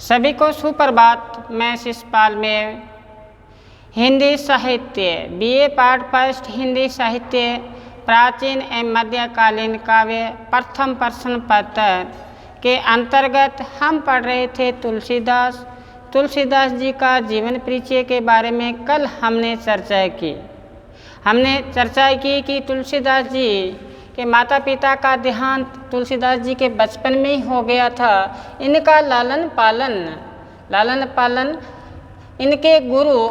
सभी को सुप्रभात। मैं शिषपाल में हिंदी साहित्य बीए पार्ट फर्स्ट हिंदी साहित्य प्राचीन एवं मध्यकालीन काव्य प्रथम प्रश्न पत्र के अंतर्गत हम पढ़ रहे थे तुलसीदास जी का जीवन परिचय के बारे में। कल हमने चर्चा की कि तुलसीदास जी के माता पिता का देहांत तुलसीदास जी के बचपन में ही हो गया था। इनका लालन पालन इनके गुरु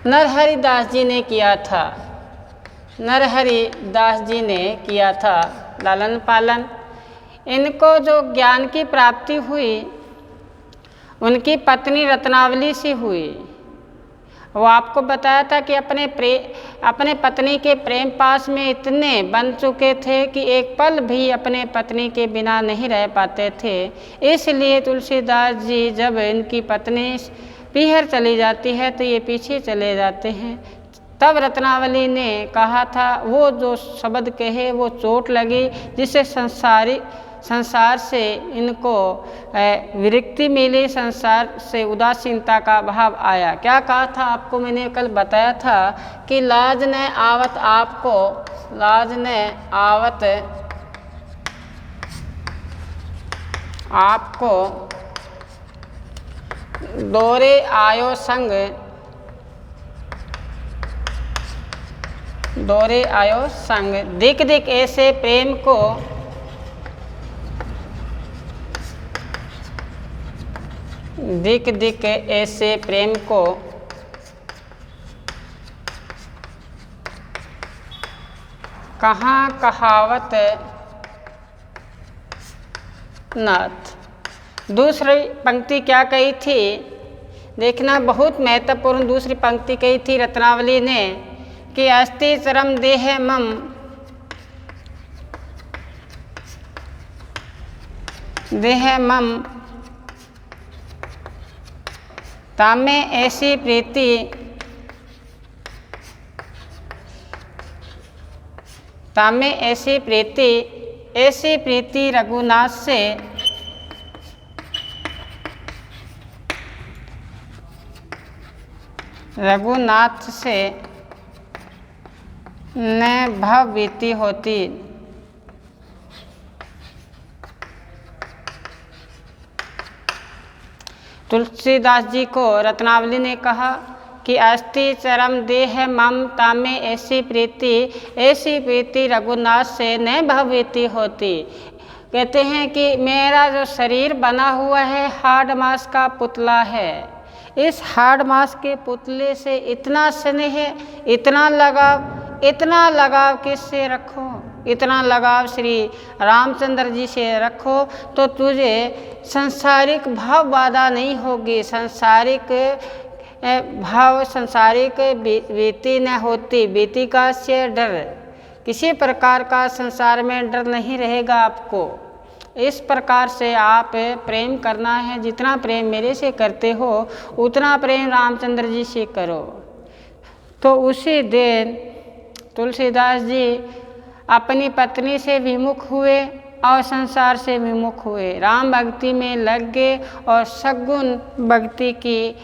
नरहरि दास जी ने किया था लालन पालन। इनको जो ज्ञान की प्राप्ति हुई उनकी पत्नी रत्नावली से हुई। वो आपको बताया था कि अपने पत्नी के प्रेम पास में इतने बन चुके थे कि एक पल भी अपने पत्नी के बिना नहीं रह पाते थे। इसलिए तुलसीदास जी जब इनकी पत्नी पीहर चली जाती है तो ये पीछे चले जाते हैं। तब रत्नावली ने कहा था, वो जो शब्द कहे वो चोट लगी, जिससे संसार से इनको विरक्ति मिली, संसार से उदासीनता का भाव आया। क्या कहा था आपको मैंने कल बताया था कि लाज न आवत आपको दौरे आयो संग दिक ऐसे प्रेम को दिक ऐसे प्रेम को कहाँ कहावत नाथ। दूसरी पंक्ति क्या कही थी देखना, बहुत महत्वपूर्ण दूसरी पंक्ति कही थी रत्नावली ने कि अस्ति चरम देह मम तामे ऐसी प्रीति रघुनाथ से न भवभीति होती। तुलसीदास जी को रत्नावली ने कहा कि अस्ति चरम देह मम तामे ऐसी प्रीति रघुनाथ से न भवभीति होती। कहते हैं कि मेरा जो शरीर बना हुआ है हाड़ मांस का पुतला है। इस हाड़ मांस के पुतले से इतना स्नेह, इतना लगाव किससे रखो? इतना लगाव श्री रामचंद्र जी से रखो तो तुझे सांसारिक भाव बाधा नहीं होगी, सांसारिक बीति न होती। बीति का से डर, किसी प्रकार का संसार में डर नहीं रहेगा आपको। इस प्रकार से आप प्रेम करना है, जितना प्रेम मेरे से करते हो उतना प्रेम रामचंद्र जी से करो। तो उसी दिन तुलसीदास जी अपनी पत्नी से विमुख हुए और संसार से विमुख हुए, राम भक्ति में लग गए और सगुण भक्ति की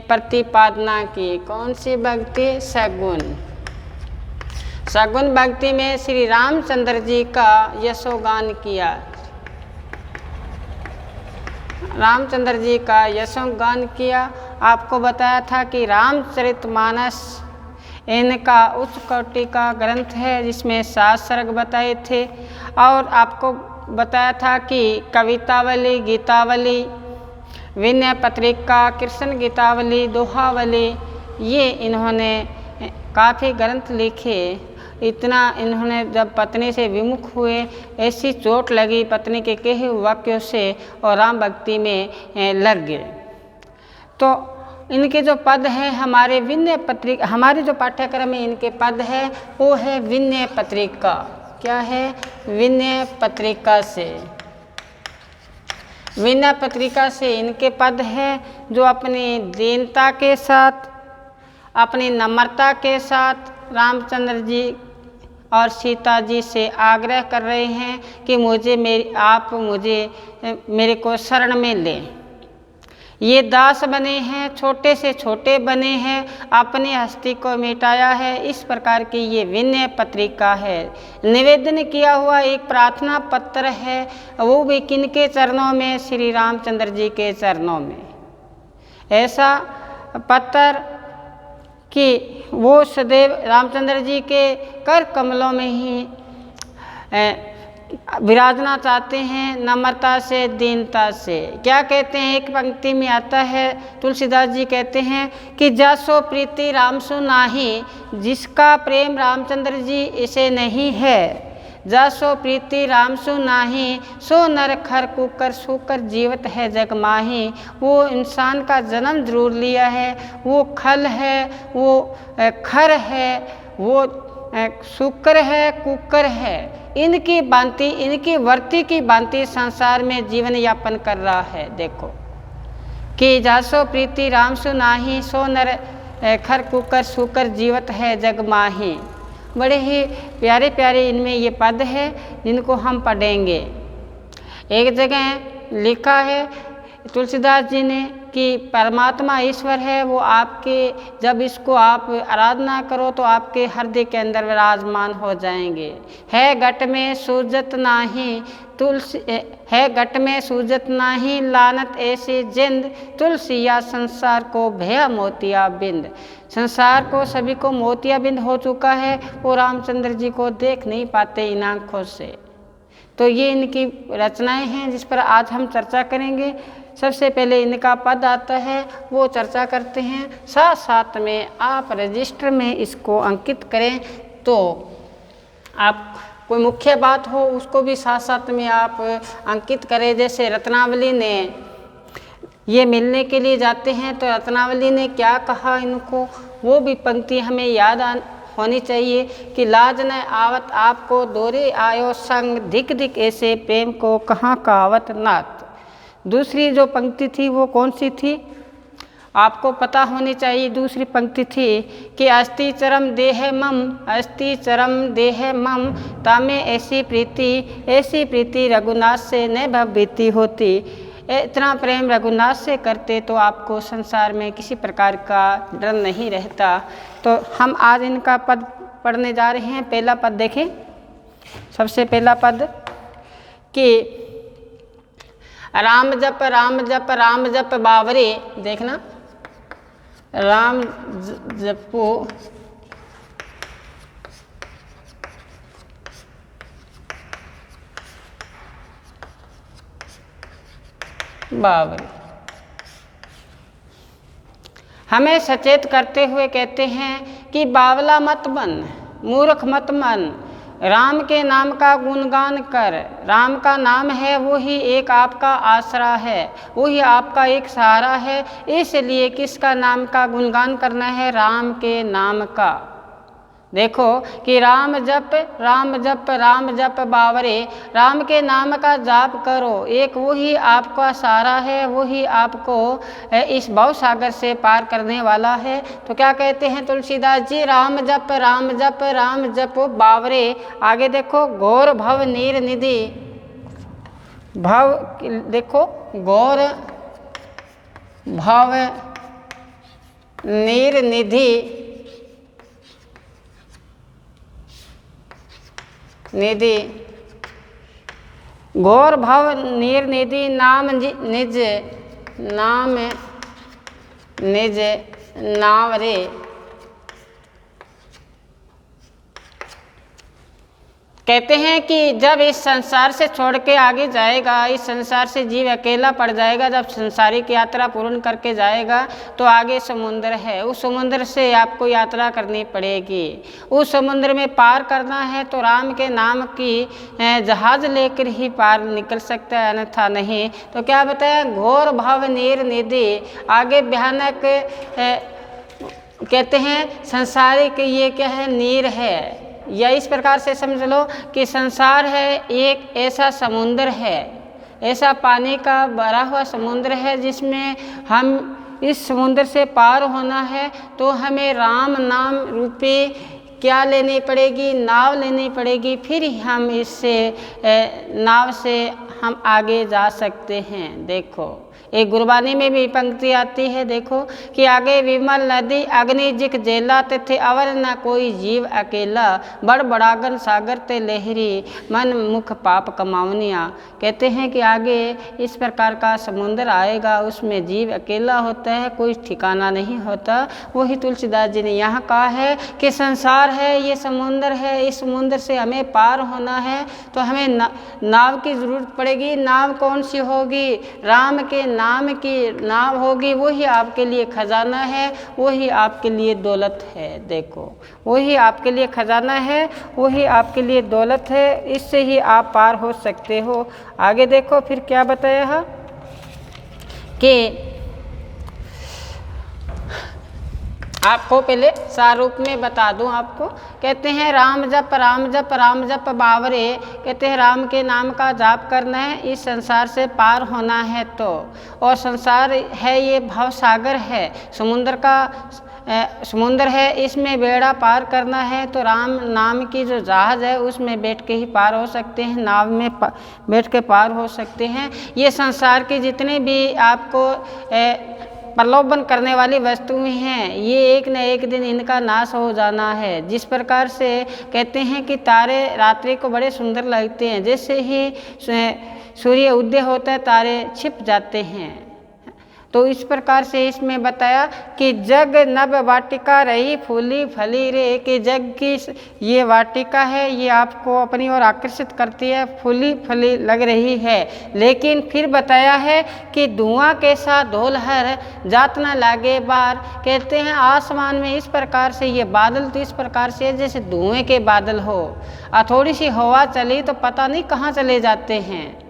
प्रतिपादना की। कौन सी भक्ति? सगुण भक्ति में श्री रामचंद्र जी का यशोगान किया। रामचंद्र जी का यशोगान किया। आपको बताया था कि रामचरितमानस इनका उच्च कोटि का ग्रंथ है जिसमें 7 सर्ग बताए थे। और आपको बताया था कि कवितावली, गीतावली, विनय पत्रिका, कृष्ण गीतावली, दोहावली, ये इन्होंने काफ़ी ग्रंथ लिखे। इतना इन्होंने जब पत्नी से विमुख हुए, ऐसी चोट लगी पत्नी के कहे वाक्यों से और राम भक्ति में लग गए। तो इनके जो पद है हमारे विनय पत्रिका, हमारे जो पाठ्यक्रम में इनके पद है वो है विनय पत्रिका। क्या है? विनय पत्रिका से इनके पद है जो अपनी दीनता के साथ, अपनी नम्रता के साथ रामचंद्र जी और सीता जी से आग्रह कर रहे हैं कि आप मुझे मेरे को शरण में लें। ये दास बने हैं, छोटे से छोटे बने हैं, अपनी हस्ती को मिटाया है। इस प्रकार की ये विनय पत्रिका है, निवेदन किया हुआ एक प्रार्थना पत्र है, वो भी किनके चरणों में? श्री रामचंद्र जी के चरणों में। ऐसा पत्र कि वो सदैव रामचंद्र जी के कर कमलों में ही विराजना चाहते हैं, नम्रता से, दीनता से। क्या कहते हैं? एक पंक्ति में आता है, तुलसीदास जी कहते हैं कि जासो प्रीति राम सु नाही, जिसका प्रेम रामचंद्र जी इसे नहीं है। जासो प्रीति राम सु नाही, सो नर खर कुकर सूकर जीवत है जग माही। वो इंसान का जन्म जरूर लिया है, वो खल है, वो खर है, वो शुक्र है, कुकर है, इनकी भांति, इनकी वर्ती की भांति संसार में जीवन यापन कर रहा है। देखो कि जासो प्रीति राम सु नाही, सो नर खर कुकर शुकर जीवत है जग माही। बड़े ही प्यारे प्यारे इनमें ये पद है जिनको हम पढ़ेंगे। एक जगह लिखा है तुलसीदास जी ने कि परमात्मा ईश्वर है, वो आपके, जब इसको आप आराधना करो तो आपके हृदय के अंदर विराजमान हो जाएंगे। है घट में सूजत नाही तुलसी, है घट में सूजत नाही, लानत ऐसी जिंद, तुलसिया संसार को भया मोतिया बिंद। संसार को सभी को मोतिया बिंद हो चुका है, वो रामचंद्र जी को देख नहीं पाते इन आँखों से। तो ये इनकी रचनाएं हैं जिस पर आज हम चर्चा करेंगे। सबसे पहले इनका पद आता है, वो चर्चा करते हैं। साथ साथ में आप रजिस्टर में इसको अंकित करें, तो आप कोई मुख्य बात हो उसको भी साथ साथ में आप अंकित करें। जैसे रत्नावली ने ये मिलने के लिए जाते हैं तो रत्नावली ने क्या कहा इनको, वो भी पंक्ति हमें याद होनी चाहिए कि लाज न आवत आपको दोरे आयो संग, धिक धिक ऐसे प्रेम को कहाँ कहावत नात। दूसरी जो पंक्ति थी वो कौन सी थी? आपको पता होनी चाहिए। दूसरी पंक्ति थी कि अस्ति चरम देह मम, अस्ति चरम देह मम, तामे ऐसी प्रीति रघुनाथ से न भवभीति होती। इतना प्रेम रघुनाथ से करते तो आपको संसार में किसी प्रकार का डर नहीं रहता। तो हम आज इनका पद पढ़ने जा रहे हैं। पहला पद देखें। सबसे पहला पद कि राम जप राम जप राम जप बावरे। देखना, राम जपो बावरे। हमें सचेत करते हुए कहते हैं कि बावला मत बन, मूर्ख मत मन, राम के नाम का गुणगान कर। राम का नाम है, वो ही एक आपका आसरा है, वो ही आपका एक सहारा है। इसलिए किसका नाम का गुणगान करना है? राम के नाम का। देखो कि राम जप राम जप राम जप बावरे, राम के नाम का जाप करो। एक वो ही आपका सहारा है, वो ही आपको इस भव सागर से पार करने वाला है। तो क्या कहते हैं तुलसीदास जी? राम जप राम जप राम जप बावरे। आगे देखो, घोर भव नीर निधि, भव देखो, घोर भव नीर निधि, निधि, घोर भव नीर निधि, नाम निज, नाम निज नावरे। कहते हैं कि जब इस संसार से छोड़ के आगे जाएगा, इस संसार से जीव अकेला पड़ जाएगा, जब संसारिक यात्रा पूर्ण करके जाएगा तो आगे समुद्र है, उस समुद्र से आपको यात्रा करनी पड़ेगी। उस समुद्र में पार करना है तो राम के नाम की जहाज लेकर ही पार निकल सकता है, अन्यथा नहीं। तो क्या बताया? घोर भव नीर निधि। आगे भयानक कहते हैं संसारिक, ये क्या है? नीर है। या इस प्रकार से समझ लो कि संसार है एक ऐसा समुद्र है, ऐसा पानी का भरा हुआ समुद्र है जिसमें हम इस समुद्र से पार होना है तो हमें राम नाम रूपी क्या लेनी पड़ेगी? नाव लेनी पड़ेगी, फिर ही हम इससे नाव से हम आगे जा सकते हैं। देखो एक गुरबानी में भी पंक्ति आती है, देखो कि आगे विमल नदी अग्नि जिक जेला तिथे अवर न कोई जीव अकेला, बड़ बड़ागन सागर ते लहरी मन मुख पाप कमावनिया। कहते हैं कि आगे इस प्रकार का समुद्र आएगा, उसमें जीव अकेला होता है, कोई ठिकाना नहीं होता। वही तुलसीदास जी ने यहाँ कहा है कि संसार है, ये समुद्र है, इस समुद्र से हमें पार होना है तो हमें नाव की ज़रूरत पड़ेगी। नाव कौन सी होगी? राम के नाम की नाव होगी, वही आपके लिए खजाना है, वही आपके लिए दौलत है। देखो वही आपके लिए खजाना है, वही आपके लिए दौलत है, इससे ही आप पार हो सकते हो। आगे देखो फिर क्या बताया है कि आपको पहले सारूप में बता दूं आपको। कहते हैं राम जप राम जप राम जप बावरे। कहते हैं राम के नाम का जाप करना है, इस संसार से पार होना है तो। और संसार है ये भव सागर है, समुंदर है, इसमें बेड़ा पार करना है तो राम नाम की जो जहाज़ है उसमें बैठ के ही पार हो सकते हैं, नाव में बैठ के पार हो सकते हैं। ये संसार की जितने भी आपको प्रलोभन करने वाली वस्तुएं हैं, ये एक न एक दिन इनका नाश हो जाना है। जिस प्रकार से कहते हैं कि तारे रात्रि को बड़े सुंदर लगते हैं, जैसे ही सूर्य उदय होता है तारे छिप जाते हैं। तो इस प्रकार से इसमें बताया कि जग नभ वाटिका रही फूली फली रे, कि जग की ये वाटिका है, ये आपको अपनी ओर आकर्षित करती है, फूली फली लग रही है। लेकिन फिर बताया है कि धुआं के साथ ढोलहर जात न लागे बार। कहते हैं आसमान में इस प्रकार से ये बादल तो इस प्रकार से जैसे धुएं के बादल हो, और थोड़ी सी हवा चली तो पता नहीं कहाँ चले जाते हैं।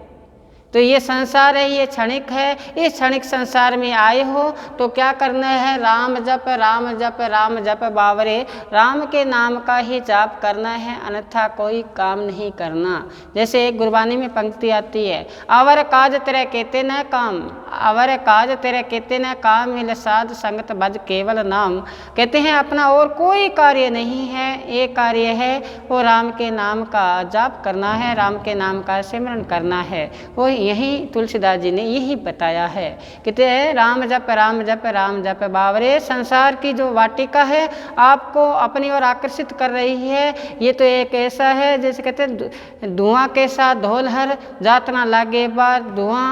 तो ये संसार है, ये क्षणिक है, इस क्षणिक संसार में आए हो तो क्या करना है? राम जप राम जप राम जप बावरे। राम के नाम का ही जाप करना है, अन्यथा कोई काम नहीं करना। जैसे एक गुरबानी में पंक्ति आती है, अवर काज तेरे कहते न काम, अवर काज तेरे कहते न काम, मिल साध संगत भज केवल नाम। कहते हैं अपना और कोई कार्य नहीं है, एक कार्य है वो राम के नाम का जाप करना है, राम के नाम का सिमरन करना है। वो यही तुलसीदास जी ने यही बताया है। कहते हैं राम जप राम जप राम जप बावरे। संसार की जो वाटिका है आपको अपनी ओर आकर्षित कर रही है, ये तो एक ऐसा है जैसे कहते हैं धुआं के साथ ढोलहर जात ना लागे बार। धुआं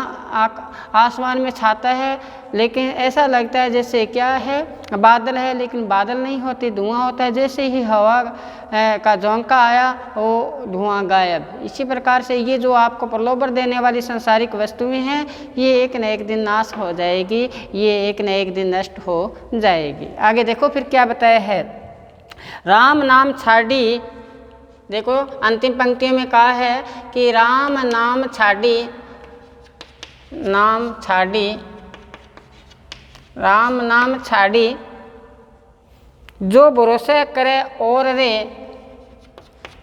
आसमान में छाता है, लेकिन ऐसा लगता है जैसे क्या है बादल है, लेकिन बादल नहीं होती, धुआं होता है। जैसे ही हवा का झोंका आया वो धुआं गायब। इसी प्रकार से ये जो आपको प्रलोभन देने वाली सांसारिक वस्तुएं हैं, ये एक न एक दिन नाश हो जाएगी, ये एक न एक दिन नष्ट हो जाएगी। आगे देखो फिर क्या बताया है, राम नाम छाड़ी। देखो अंतिम पंक्तियों में कहा है कि राम नाम छाड़ी, नाम छाड़ी, राम नाम छाड़ी, जो भरोसा करे और रे,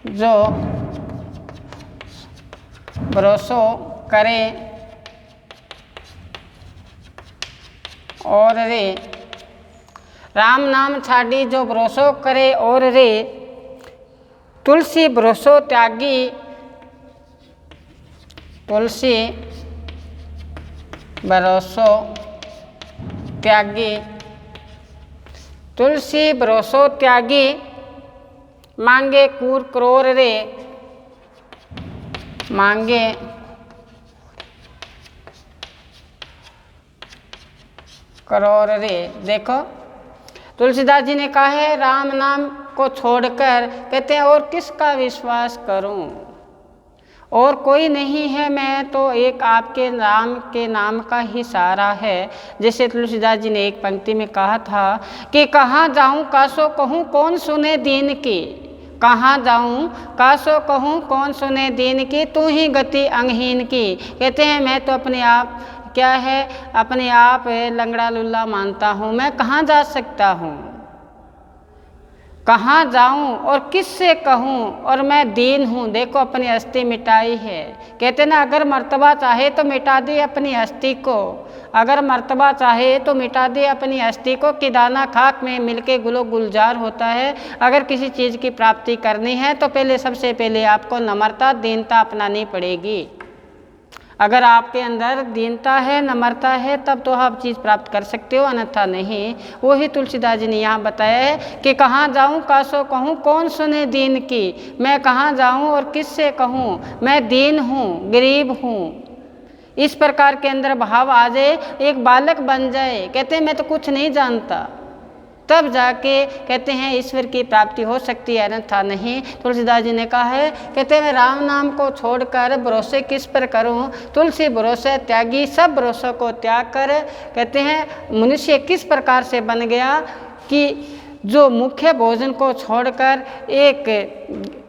जो भरोसा करे और रे। राम नाम छाड़ी जो भरोसा करे और रे, तुलसी भरोसा त्यागी, तुलसी भरोसा त्यागी, तुलसी भरोसा त्यागी, मांगे कूर क्रोर रे, मांगे करोड़ रे। देखो तुलसीदास जी ने कहा है राम नाम को छोड़कर, कहते हैं और किसका विश्वास करूं, और कोई नहीं है, मैं तो एक आपके राम के नाम का ही सहारा है। जैसे तुलसीदास जी ने एक पंक्ति में कहा था कि कहाँ जाऊं कासो कहूँ कौन सुने दीन की, कहाँ जाऊं कासो कहूँ कौन सुने दीन की, तू ही गति अंगहीन की। कहते हैं मैं तो अपने आप क्या है, अपने आप लंगड़ा लुल्ला मानता हूँ, मैं कहाँ जा सकता हूँ, कहाँ जाऊं और किससे कहूं और मैं दीन हूँ। देखो अपनी हस्ती मिटाई है। कहते ना अगर मर्तबा चाहे तो मिटा दे अपनी हस्ती को, अगर मर्तबा चाहे तो मिटा दे अपनी हस्ती को, कि दाना खाक में मिलके गुलो गुलजार होता है। अगर किसी चीज़ की प्राप्ति करनी है तो पहले सबसे पहले आपको नम्रता दीनता अपनानी पड़ेगी। अगर आपके अंदर दीनता है नम्रता है तब तो आप चीज़ प्राप्त कर सकते हो, अन्यथा नहीं। वही तुलसीदास जी ने यहाँ बताया है कि कहाँ जाऊँ कासो कहूँ कौन सुने दीन की, मैं कहाँ जाऊँ और किससे कहूँ, मैं दीन हूँ गरीब हूँ। इस प्रकार के अंदर भाव आ जाए, एक बालक बन जाए, कहते हैं मैं तो कुछ नहीं जानता, तब जाके कहते हैं ईश्वर की प्राप्ति हो सकती है, अन्यथा नहीं। तुलसीदास जी ने कहा है, कहते हैं मैं राम नाम को छोड़कर भरोसे किस पर करूं, तुलसी भरोसे त्यागी सब भरोसों को त्याग कर, कहते हैं मनुष्य किस प्रकार से बन गया कि जो मुख्य भोजन को छोड़कर एक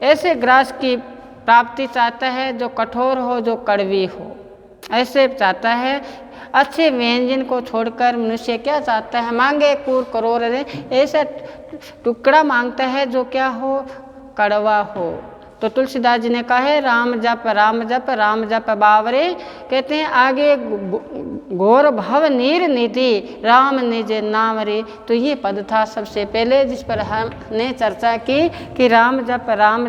ऐसे ग्रास की प्राप्ति चाहता है जो कठोर हो, जो कड़वी हो, ऐसे चाहता है। अच्छे व्यंजन को छोड़कर मनुष्य क्या चाहता है, मांगे कूर करोड़, ऐसा टुकड़ा मांगता है जो क्या हो, कड़वा हो। तो तुलसीदास जी ने कहा है राम जप राम जप राम जप बावरे, कहते हैं आगे घोर भव नीर निधि राम निज नाम रे। तो ये पद था सबसे पहले जिस पर हमने चर्चा की कि राम जप राम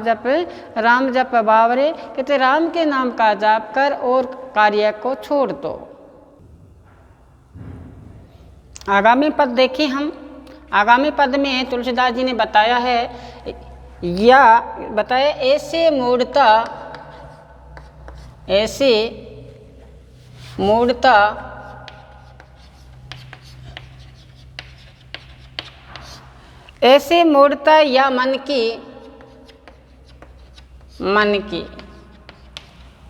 जप बावरे, कहते राम के नाम का जाप कर और कार्य को छोड़ दो। आगामी पद देखिए हम। आगामी पद में तुलसीदास जी ने बताया है या बताया ऐसे मूढ़ता ऐसे मूढ़ता या मन की।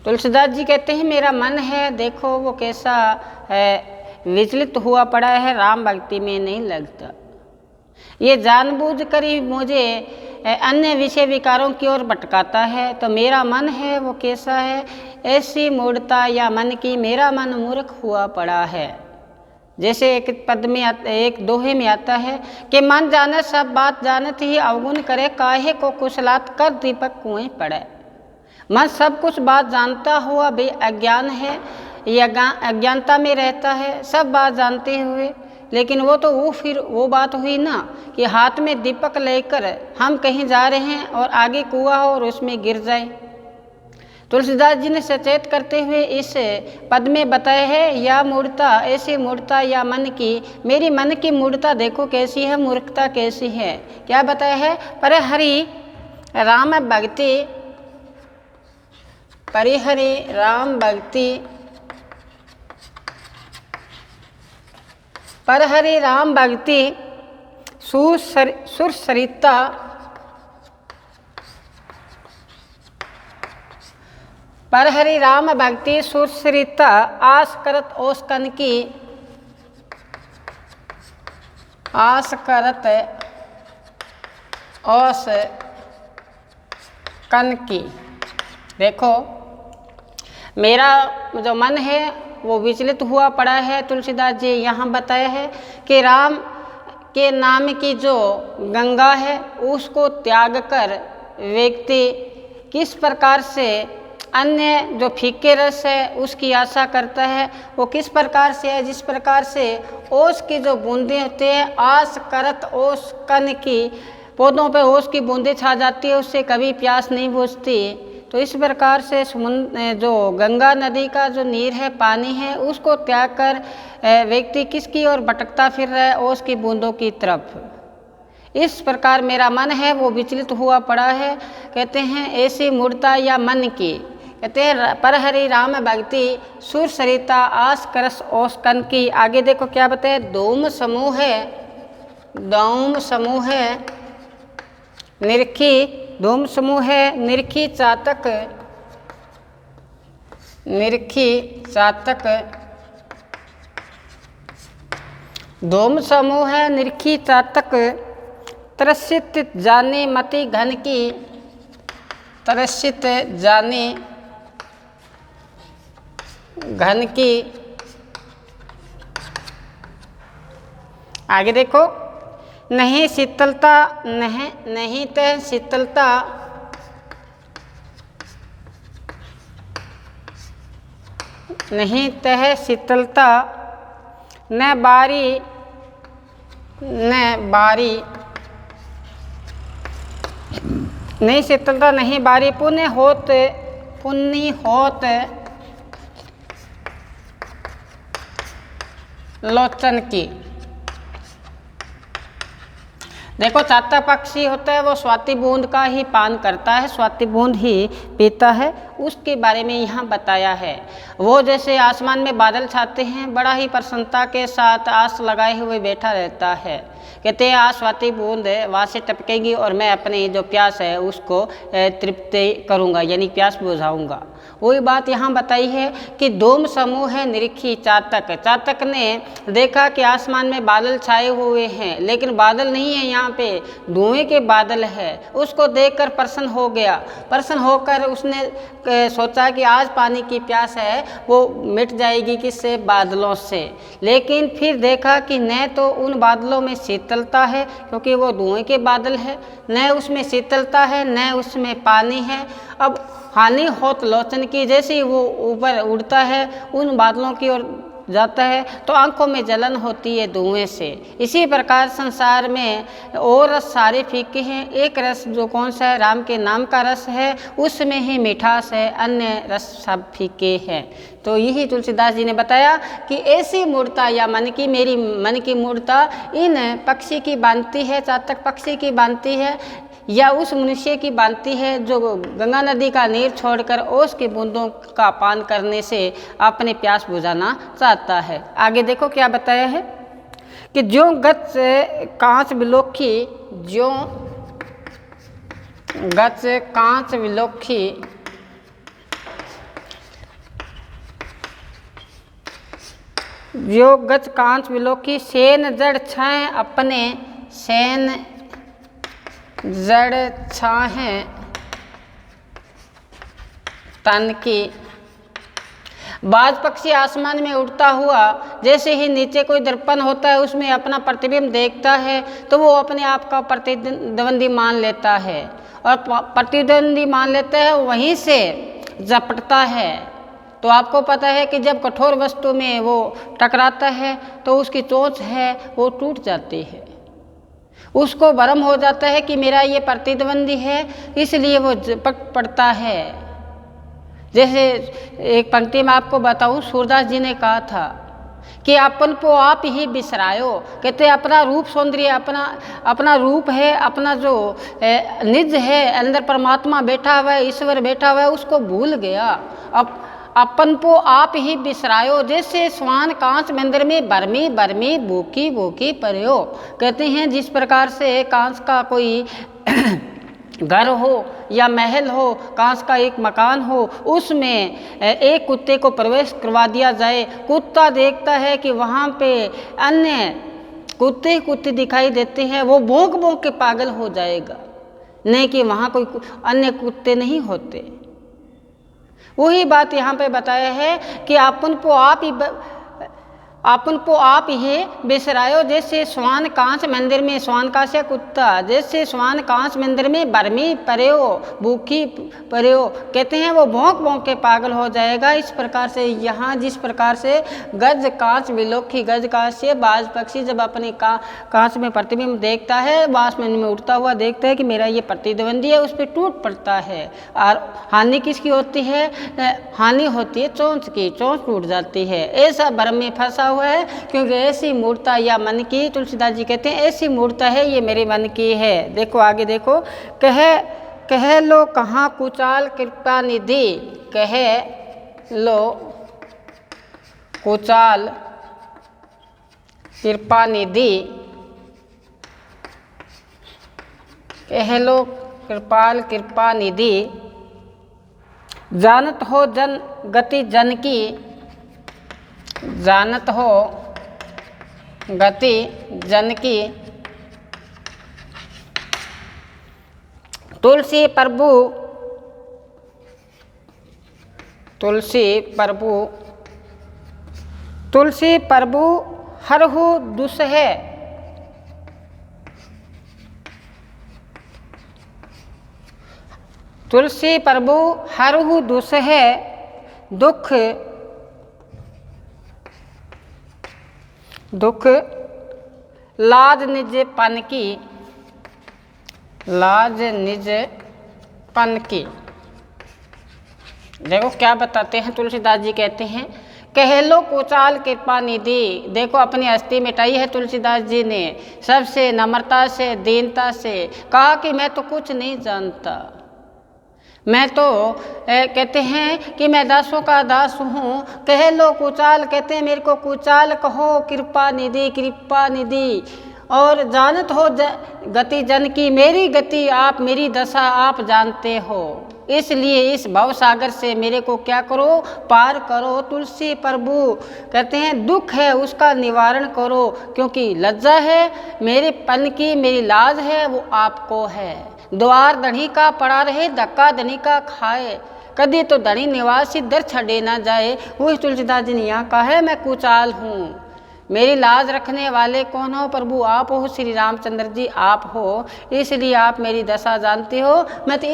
तुलसीदास जी कहते हैं मेरा मन है, देखो वो कैसा है, विचलित हुआ पड़ा है, राम भक्ति में नहीं लगता। ये जानबूझकर ही मुझे अन्य विषय विकारों की ओर भटकाता है। तो मेरा मन है वो कैसा है, ऐसी मूढ़ता या मन की, मेरा मन मूर्ख हुआ पड़ा है। जैसे एक पद में एक दोहे में आता है कि मन जाने सब बात जानत ही अवगुण करे, काहे को कुशलात कर दीपक कुएं पड़े। मन सब कुछ बात जानता हुआ भी अज्ञान है, या अज्ञानता में रहता है, सब बात जानते हुए। लेकिन वो फिर वो बात हुई ना कि हाथ में दीपक लेकर हम कहीं जा रहे हैं और आगे कुआं हो और उसमें गिर जाए। तुलसीदास जी ने सचेत करते हुए इस पद में बताया है या मूढ़ता, ऐसी मूढ़ता या मन की, मेरी मन की मूढ़ता देखो कैसी है, मूर्खता कैसी है। क्या बताया है, परिहरि राम भक्ति, परिहरि राम भक्ति, परहरि राम भक्ति सुरसरिता, परहरि राम भक्ति सुरसरिता, आस करत ओसकन की, आस करत ओस कन की। देखो मेरा जो मन है वो विचलित हुआ पड़ा है। तुलसीदास जी यहाँ बताया है कि राम के नाम की जो गंगा है उसको त्याग कर व्यक्ति किस प्रकार से अन्य जो फीके रस है उसकी आशा करता है। वो किस प्रकार से है, जिस प्रकार से ओस की जो बूंदें होती हैं, आस करत ओस कन की, पौधों पे ओस की बूंदें छा जाती है, उससे कभी प्यास नहीं बुझती। तो इस प्रकार से जो गंगा नदी का जो नीर है, पानी है, उसको त्याग कर व्यक्ति किसकी ओर भटकता फिर रहा है, ओस की बूंदों की तरफ। इस प्रकार मेरा मन है वो विचलित हुआ पड़ा है। कहते हैं ऐसी मूढ़ता या मन की, कहते हैं परहरि राम भक्ति सुर सरिता, आस करस ओस कन की। आगे देखो क्या बताए, धूम समूह है निरखी, धूम समूह है निरखी चातक, धूम समूह है निरखी चातक, त्रसित जाने मति घन की, त्रसित जाने घन की। आगे देखो नहीं शीतलता, नहीं तह शीतलता, नहीं तह शीतलता, न बारी, नहीं शीतलता नहीं बारी, पुण्य होत, लोचन की। देखो चातक पक्षी होता है वो स्वाति बूंद का ही पान करता है, स्वाति बूंद ही पीता है, उसके बारे में यहाँ बताया है। वो जैसे आसमान में बादल छाते हैं, बड़ा ही प्रसन्नता के साथ आस लगाए हुए बैठा रहता है। कहते हैं आज स्वाति बूंद वहाँ से टपकेगी और मैं अपनी जो प्यास है उसको तृप्ति करूँगा, यानी प्यास बुझाऊँगा। वही बात यहाँ बताई है कि धूम समूह है निरीखी चातक। चातक ने देखा कि आसमान में बादल छाए हुए हैं, लेकिन बादल नहीं है, यहाँ पे धुएं के बादल है। उसको देखकर प्रसन्न हो गया। प्रसन्न होकर उसने सोचा कि आज पानी की प्यास है वो मिट जाएगी किससे? बादलों से। लेकिन फिर देखा कि न तो उन बादलों में शीतलता है क्योंकि वो धुएं के बादल है, न उसमें शीतलता है, न उसमें पानी है। अब हानि होत लोचन की, जैसे ही वो ऊपर उड़ता है उन बादलों की ओर जाता है तो आंखों में जलन होती है धुएं से। इसी प्रकार संसार में और रस सारे फीके हैं, एक रस जो कौन सा है? राम के नाम का रस है, उसमें ही मिठास है, अन्य रस सब फीके हैं। तो यही तुलसीदास जी ने बताया कि ऐसी मूर्ता या मन की, मेरी मन की मूर्ता इन पक्षी की बांधती है, चातक पक्षी की बांधती है, या उस मनुष्य की बांधती है जो गंगा नदी का नीर छोड़कर ओस की बूंदों का पान करने से अपने प्यास बुझाना चाहता है। आगे देखो क्या बताया है कि ज्यों गच कांच विलोखी, ज्यों गच कांच विलोखी, ज्यों गच कांच विलोखी, सेन जड़ छाए अपने, सेन जड़ छाहे तन की। बाज पक्षी आसमान में उड़ता हुआ जैसे ही नीचे कोई दर्पण होता है उसमें अपना प्रतिबिंब देखता है तो वो अपने आप का प्रतिद्वंदी मान लेता है, और प्रतिद्वंदी मान लेता है वहीं से झपटता है। तो आपको पता है कि जब कठोर वस्तु में वो टकराता है तो उसकी चोंच है वो टूट जाती है, उसको भ्रम हो जाता है कि मेरा ये प्रतिद्वंदी है, इसलिए वो झपट पड़ता है। जैसे एक पंक्ति में आपको बताऊं, सूरदास जी ने कहा था कि अपन को आप ही बिसरायो। कहते अपना रूप सौंदर्य, अपना रूप है, अपना जो निज है, अंदर परमात्मा बैठा हुआ है, ईश्वर बैठा हुआ है, उसको भूल गया। अब अपन को आप ही बिसरायो, जैसे स्वान कांच मंदिर में बरमी बरमी बोकी बोकी परयो। कहते हैं जिस प्रकार से कांच का कोई घर हो या महल हो, कांच का एक मकान हो, उसमें एक कुत्ते को प्रवेश करवा दिया जाए, कुत्ता देखता है कि वहाँ पे अन्य कुत्ते दिखाई देते हैं, वो भौंक भौंक के पागल हो जाएगा, नहीं कि वहाँ कोई अन्य कुत्ते नहीं होते। वही बात यहाँ पे बताया है कि अपन को आप ही बिसरायो, जैसे स्वान कांच मंदिर में, स्वान का से कुत्ता, जैसे स्वान कांच मंदिर में बरमी परयो भूखी परयो। कहते हैं वो भौंक भौंक के पागल हो जाएगा। इस प्रकार से यहाँ जिस प्रकार से गज कांच विलोखी, गज कांच से बाज पक्षी जब अपने कांच में प्रतिबिंब देखता है, आसमान में उड़ता हुआ देखता है कि मेरा ये प्रतिद्वंदी है, उस पर टूट पड़ता है। और हानि किसकी होती है? हानि होती है चोंच की, चोंच टूट जाती है। ऐसा भ्रम में फंसा हुआ है, क्योंकि ऐसी मूर्ता या मन की, तुलसीदास जी कहते हैं ऐसी मूर्ता है ये मेरे मन की है। देखो आगे देखो, कह लो कहाँ कुचाल कृपा निधि, कह लो कुचाल कृपा निधि, कह लो कृपाल कृपा निधि, जानत हो जन गति जन की, जानत हो गति जन की, तुलसी प्रभु, तुलसी प्रभु, तुलसी प्रभु हरहु दुसह, तुलसी प्रभु हरहु दुसह दुख दुख लाज निज पन की, लाज निज पन की। देखो क्या बताते हैं तुलसीदास जी, कहते हैं कह लो कुचाल कृपा निधि। देखो अपनी हस्ती मिटाई है तुलसीदास जी ने, सबसे नम्रता से दीनता से कहा कि मैं तो कुछ नहीं जानता, मैं तो कहते हैं कि मैं दासों का दास हूँ। कह लो कुचाल, कहते हैं मेरे को कुचाल कहो कृपा निधि, कृपा निधि। और जानत हो गति जन की, मेरी गति आप, मेरी दशा आप जानते हो, इसलिए इस भव सागर से मेरे को क्या करो, पार करो। तुलसी प्रभु कहते हैं दुख है उसका निवारण करो, क्योंकि लज्जा है मेरे पन की, मेरी लाज है वो आपको है। द्वार धनी का पड़ा रहे, धक्का धनी का खाए, कदी तो धनी निवासी दर छड़े ना जाए। वही तुलसीदास जी ने यहाँ कहा है मैं कुचाल हूँ, मेरी लाज रखने वाले कौन हो, प्रभु आप हो, श्री रामचंद्र जी आप हो, इसलिए आप मेरी दशा जानते हो। मैं तो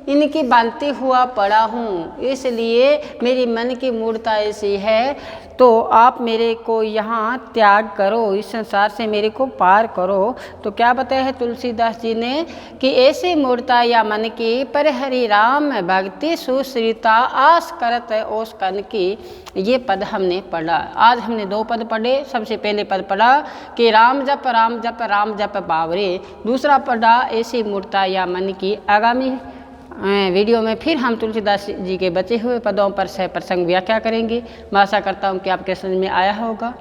इनकी बांधती हुआ पड़ा हूँ, इसलिए मेरी मन की मूर्ता ऐसी है, तो आप मेरे को यहाँ त्याग करो, इस संसार से मेरे को पार करो। तो क्या बताया है तुलसीदास जी ने कि ऐसी मूर्ता या मन की, पर हरि राम भक्ति सुश्रिता आस करत ओस कन की। ये पद हमने पढ़ा। आज हमने 2 पद पढ़े। सबसे पहले पद पढ़ा कि राम जप राम जप राम जप बावरे, दूसरा पढ़ा ऐसी मूर्ता या मन की। आगामी वीडियो में फिर हम तुलसीदास जी के बचे हुए पदों पर सह प्रसंग व्याख्या करेंगे। मैं आशा करता हूँ कि आपके समझ में आया होगा।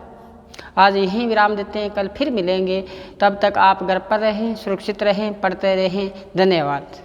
आज यहीं विराम देते हैं, कल फिर मिलेंगे। तब तक आप घर पर रहें, सुरक्षित रहें, पढ़ते रहें। धन्यवाद।